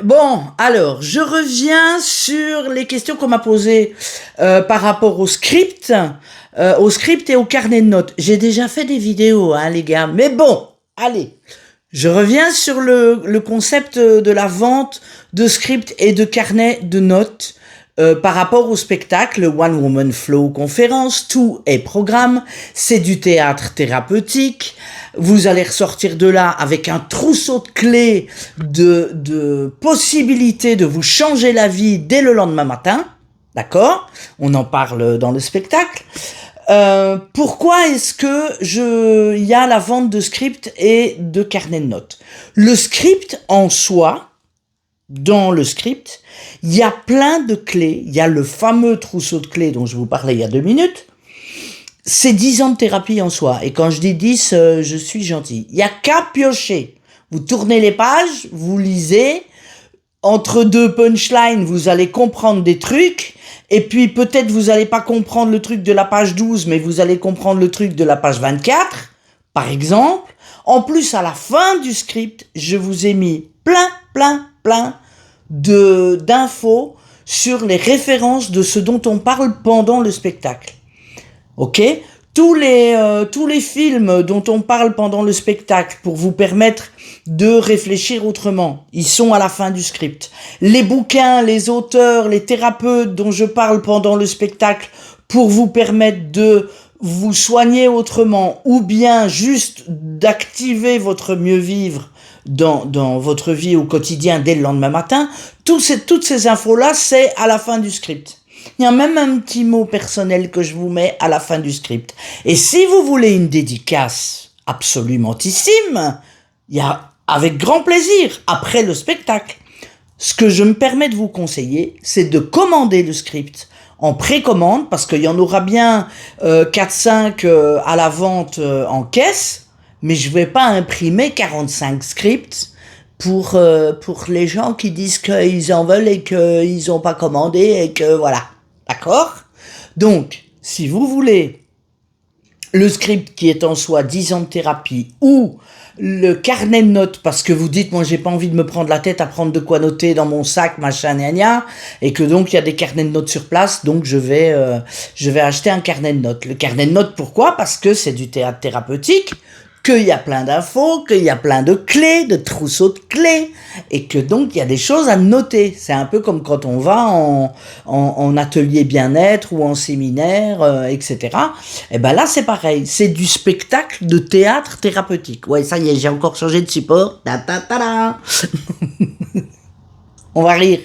Bon, alors, je reviens sur les questions qu'on m'a posées par rapport au script et au carnet de notes. J'ai déjà fait des vidéos, hein, les gars, mais bon, allez. Je reviens sur le concept de la vente de script et de carnet de notes par rapport au spectacle One Woman Flow conférence, tout est programme, c'est du théâtre thérapeutique. Vous allez ressortir de là avec un trousseau de clés de possibilités de vous changer la vie dès le lendemain matin. D'accord? On en parle dans le spectacle. Pourquoi est-ce que il y a la vente de script et de carnet de notes? Le script en soi, dans le script, il y a plein de clés. Il y a le fameux trousseau de clés dont je vous parlais il y a 2 minutes. C'est 10 ans de thérapie en soi. Et quand je dis 10, je suis gentil. Il y a qu'à piocher. Vous tournez les pages, vous lisez. Entre 2 punchlines, vous allez comprendre des trucs. Et puis peut-être vous allez pas comprendre le truc de la page 12, mais vous allez comprendre le truc de la page 24, par exemple. En plus, à la fin du script, je vous ai mis plein d'infos sur les références de ce dont on parle pendant le spectacle. Ok? Tous les films dont on parle pendant le spectacle pour vous permettre de réfléchir autrement, ils sont à la fin du script. Les bouquins, les auteurs, les thérapeutes dont je parle pendant le spectacle pour vous permettre de vous soigner autrement ou bien juste d'activer votre mieux vivre dans votre vie au quotidien dès le lendemain matin, toutes ces infos-là, c'est à la fin du script. Il y a même un petit mot personnel que je vous mets à la fin du script. Et si vous voulez une dédicace absolumentissime, il y a avec grand plaisir, après le spectacle. Ce que je me permets de vous conseiller, c'est de commander le script en précommande, parce qu'il y en aura bien 4-5 à la vente en caisse, mais je vais pas imprimer 45 scripts pour les gens qui disent qu'ils en veulent et qu'ils n'ont pas commandé et que voilà. D'accord? Donc, si vous voulez le script qui est en soi 10 ans de thérapie ou le carnet de notes parce que vous dites moi j'ai pas envie de me prendre la tête à prendre de quoi noter dans mon sac machin gna gna et que donc il y a des carnets de notes sur place donc je vais acheter un carnet de notes. Le carnet de notes pourquoi? Parce que c'est du théâtre thérapeutique, qu'il y a plein d'infos, qu'il y a plein de clés, de trousseaux de clés, et que donc il y a des choses à noter. C'est un peu comme quand on va en atelier bien-être ou en séminaire, etc. Et ben là c'est pareil, c'est du spectacle de théâtre thérapeutique. Ouais, ça y est, j'ai encore changé de support. Ta ta ta ta. On va rire.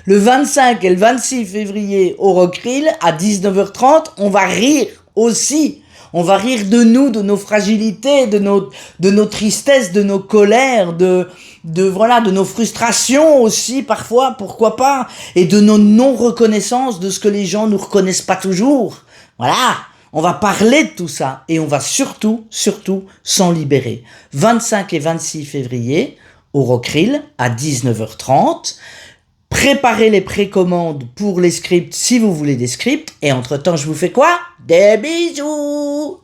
Le 25 et le 26 février au Rockrill, à 19h30, on va rire aussi. On va rire de nous, de nos fragilités, de nos tristesses, de nos colères, de nos frustrations aussi parfois, pourquoi pas, et de nos non-reconnaissances, de ce que les gens nous reconnaissent pas toujours. Voilà. On va parler de tout ça et on va surtout s'en libérer. 25 et 26 février au Rockrill à 19h30. Préparez les précommandes pour les scripts si vous voulez des scripts. Et entre-temps, je vous fais quoi? Des bisous!